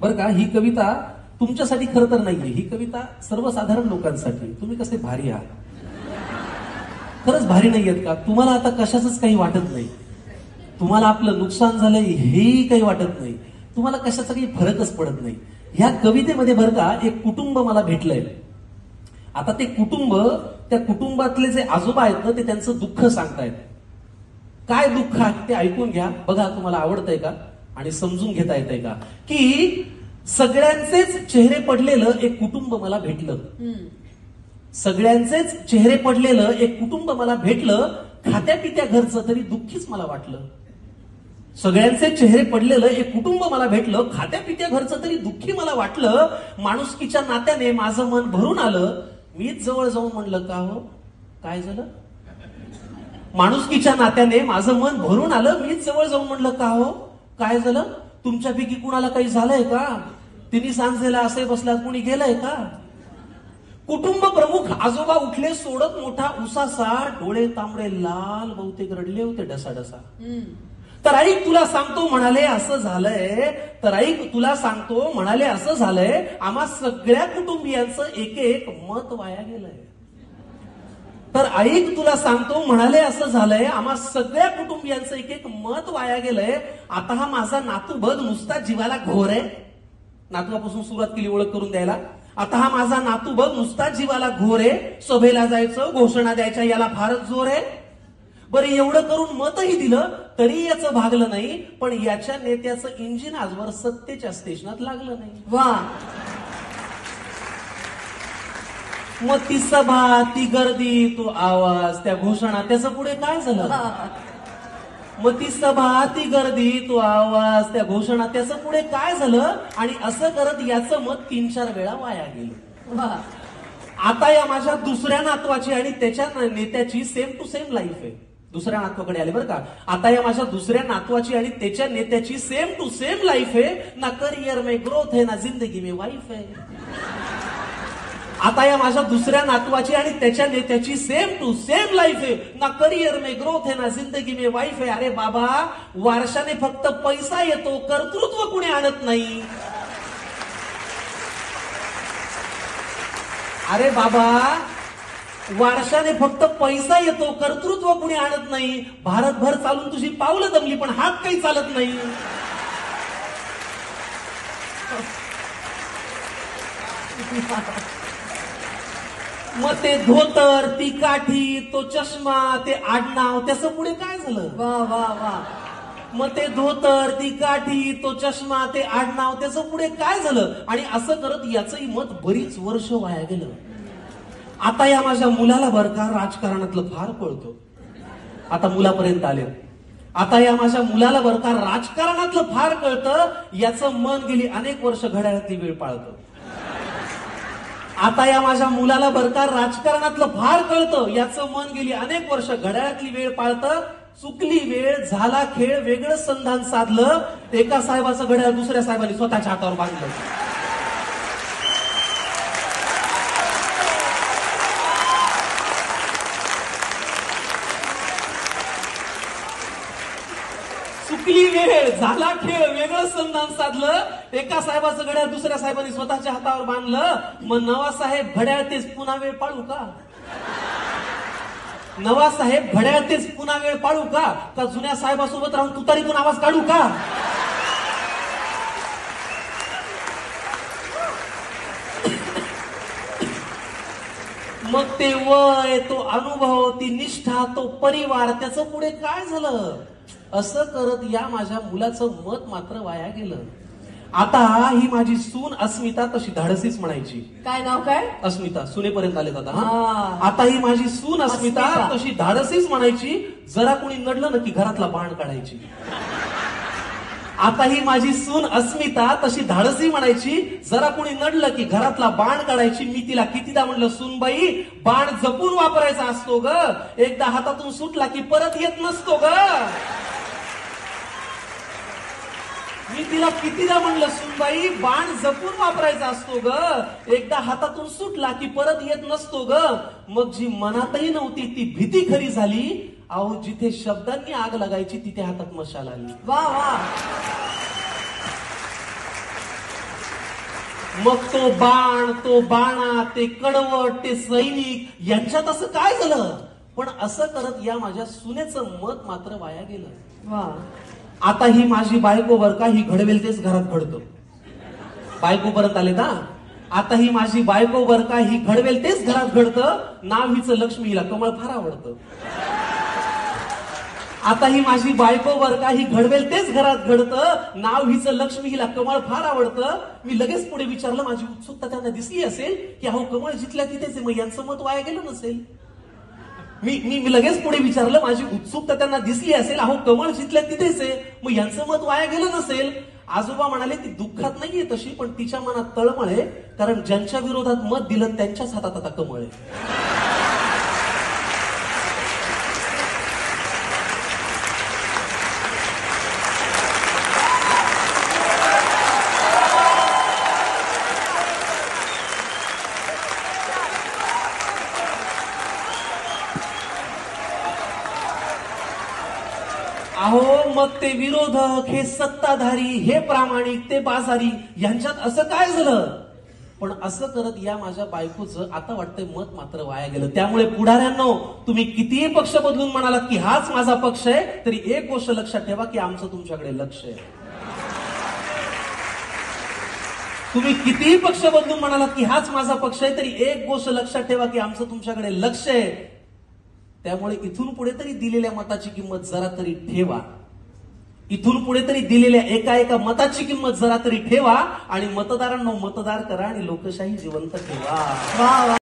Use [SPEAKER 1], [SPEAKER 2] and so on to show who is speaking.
[SPEAKER 1] बरं का, ही कविता तुमच्यासाठी खरं तर नाहीये, ही कविता सर्वसाधारण लोकांसाठी. तुम्ही कसे भारी आहात, खरंच भारी नाहीयेत का? तुम्हाला आता कशाचंच काही वाटत नाही, तुम्हाला आपलं नुकसान झालंय हेही काही वाटत नाही, तुम्हाला कशाचा काही फरकच पडत नाही. ह्या कवितेमध्ये बरं का एक कुटुंब मला भेटलंय. आता ते कुटुंब, त्या कुटुंबातले जे आजोबा आहेत ना, ते त्यांचं दुःख सांगतायत. काय दुःख आहे ते ऐकून घ्या, बघा तुम्हाला आवडतंय का आणि समजून घेता येतंय का. की सगळ्यांचेच चेहरे पडलेलं एक कुटुंब मला भेटलं, सगळ्यांचेच चेहरे पडलेलं एक कुटुंब मला भेटलं, खात्या पित्या घरचं तरी दुःखीच मला वाटलं. सगळ्यांचे चेहरे पडलेलं एक कुटुंब मला भेटलं, खात्या पित्या घरचं तरी दुःखी मला वाटलं. माणुसकीच्या नात्याने माझं मन भरून आलं, मीच जवळ जाऊन म्हणलं का हो काय झालं. माणुसकीच्या नात्याने माझं मन भरून आलं, मीच जवळ जाऊन म्हणलं का हो काय झालं. तुमच्यापैकी कुणाला काही झालंय का, तिने सांजेला असे बसल्यात, कुणी गेलंय का. कुटुंब प्रमुख आजोबा उठले सोडत मोठा उसासा, डोळे तांबडे लाल, बहुतेक रडले होते डसाडसा. तर ऐक तुला सांगतो म्हणाले असं झालंय, तर ऐक तुला सांगतो म्हणाले असं झालंय, आम्हा सगळ्या कुटुंबियांचं एक एक मत वाया गेलंय. तर ऐक तुला सांगतो म्हणाले असं झालंय, आम्हा सगळ्या कुटुंबियांचं एक एक मत वाया गेलंय. आता हा माझा नातू बघ नुसता जीवाला घोर आहे. नातवापासून सुरुवात केली ओळख करून द्यायला. आता हा माझा नातू बघ नुसता जीवाला घोर आहे, सभेला जायचं, घोषणा द्यायच्या याला फारच जोर आहे. बरं एवढं करून मतही दिलं तरी याचं भागलं नाही, पण याच्या नेत्याचं इंजिन आजवर सत्तेच्या स्टेशनात लागलं नाही.
[SPEAKER 2] वा.
[SPEAKER 1] मग ती सभा, ती गर्दी, तो आवाज, त्या घोषणा, त्याचं पुढे काय झालं. मग ती सभा, ती गर्दी, तो आवाज, त्या घोषणा, त्याचं पुढे काय झालं. आणि असं करत याचं मत 3-4 वेळा वाया गेलं. आता या माझ्या दुसऱ्या नातवाची आणि त्याच्या नेत्याची सेम टू सेम लाईफ आहे. दुसऱ्या नातवाकडे आले बरं का. आता या माझ्या दुसऱ्या नातवाची आणि त्याच्या नेत्याची सेम टू सेम लाईफ आहे. ना करियर में ग्रोथ है, ना जिंदगी में वाईफ है. आता या माझ्या दुसऱ्या नातवाची आणि त्याच्या नेत्याची सेम टू सेम लाईफ आहे. ना करियर में ग्रोथ है, ना जिंदगी में वाईफ आहे. अरे बाबा, वारशाने फक्त पैसा येतो, कर्तृत्व कुणी आणत नाही. अरे बाबा, वारशाने फक्त पैसा येतो, कर्तृत्व कुणी आणत नाही. भारतभर चालून तुझी पावलं दमली पण हात काही चालत नाही. मग ते धोतर, ती काठी, तो चष्मा, ते आडनाव, त्याचं पुढे काय झालं.
[SPEAKER 2] वा वा वा.
[SPEAKER 1] मग ते धोतर, ती काठी, तो चष्मा, ते आडनाव, त्याचं पुढे काय झालं. आणि असं करत याचंही मत बरीच वर्ष वाया गेलं. आता या माझ्या मुलाला बरं का राजकारणातलं फार कळतं. आता मुलापर्यंत आले. आता या माझ्या मुलाला बरं का राजकारणातलं फार कळतं. याचं मन गेली अनेक वर्ष घड्याळातली वेळ पाळतं. आता या माझ्या मुलाला बरं का राजकारणातलं फार कळतं. याचं मन गेली अनेक वर्ष घड्याळातली वेळ पाळतं. चुकली वेळ, झाला खेळ, वेगळं संधान साधलं. एका साहेबाचं घड्याळ दुसऱ्या साहेबांनी स्वतःच्या हातावर बांधलं. चुकली वेळ, झाला खेळ, वेगळं संधान साधलं. एका साहेबाचं घड्याळ दुसऱ्या साहेबांनी स्वतःच्या हातावर बांधलं. मग नवा साहेब घड्याळ तेच पुन्हा वेळ पाळू का. नवा साहेब घड्याळ तेच पुन्हा वेळ पाळू का. का जुन्या साहेबासोबत राहून तुतारीतून आवाज काढू का. मग ते वय, तो अनुभव, ती निष्ठा, तो परिवार, त्याचं पुढे काय झालं. असं करत या माझ्या मुलाचं मत मात्र वाया गेलं. आता ही माझी सून अस्मिता तशी धाडसीच म्हणायची.
[SPEAKER 2] काय नाव काय.
[SPEAKER 1] अस्मिता. सुनेपर्यंत आले आता. आता ही माझी सून अस्मिता तशी धाडसीच म्हणायची. जरा कोणी नडलं ना की घरातला बाण काढायची. आता ही माझी सून अस्मिता तशी धाडसी म्हणायची. जरा कोणी नडलं की घरातला बाण काढायची. मी तिला कितीदा म्हणलं, सूनबाई बाण जपून वापरायचा असतो ग, एकदा हातातून सुटला की परत येत नसतो ग. मी तिला कितीदा म्हणलं, सुनबाई बाण जपून वापरायचा असतो ग, एकदा हातातून सुटला की परत येत नसतो ग. मग जी मनातही नव्हती ती भीती खरी झाली. अहो, जिथे शब्दांनी आग लागायची तिथे हातात मशाल आली.
[SPEAKER 2] वा वा.
[SPEAKER 1] मग तो बाण, तो बाणा, ते कडवट, ते सैनिक यांच्यात असं काय झालं? पण असं करत या माझ्या सुनेचं मत मात्र वाया गेलं.
[SPEAKER 2] वा.
[SPEAKER 1] आता ही माझी बायको बर का, ही घडवेल तेच घरात घडतं. बायको परत आले का? आता ही माझी बायको बर का, ही घडवेल तेच घरात घडतं. नाव हिचं लक्ष्मी, हिला कमळ फार आवडतं. आता ही माझी बायको बर का, ही घडवेल तेच घरात घडतं. नाव हिचं लक्ष्मी, हिला कमळ फार आवडतं. मी लगेच पुढे विचारलं, माझी उत्सुकता त्यांना दिसली असेल की अहो कमळ जिथल्या तिथेच आहे, मग यांचं मत वाया गेलं नसेल. मी लगेच पुढे विचारलं, माझी उत्सुकता त्यांना दिसली असेल, अहो कमळ जिथल्या तिथेच आहे, मग यांचं मत वाया गेलं नसेल. आजोबा म्हणाले, ती दुःखात नाहीये तशी, पण तिच्या मनात तळमळ आहे, कारण ज्यांच्या विरोधात मत दिलं त्यांच्याच हातात आता कमळ आहे. अहो मग ते विरोधक, हे सत्ताधारी, हे प्रामाणिक, ते बाजारी, यांच्यात असं काय झालं? पण असं करत या माझ्या बायकोचं आता वाटतंय मत मात्र वाया गेलं. त्यामुळे पुढाऱ्यांनो, तुम्ही कितीही पक्ष बदलून म्हणालात की हाच माझा पक्ष आहे, तरी एक गोष्ट लक्षात ठेवा की आमचं तुमच्याकडे लक्ष आहे. तुम्ही कितीही पक्ष बदलून म्हणालात की हाच माझा पक्ष आहे, तरी एक गोष्ट लक्षात ठेवा की आमचं तुमच्याकडे लक्ष आहे. त्यामुळे इथून पुढे तरी दिलेल्या मताची किंमत जरा तरी ठेवा. इथून पुढे तरी दिलेल्या एका मताची किंमत जरा तरी ठेवा आणि मतदारांना मतदार करा आणि लोकशाही जिवंत ठेवा.
[SPEAKER 2] वा.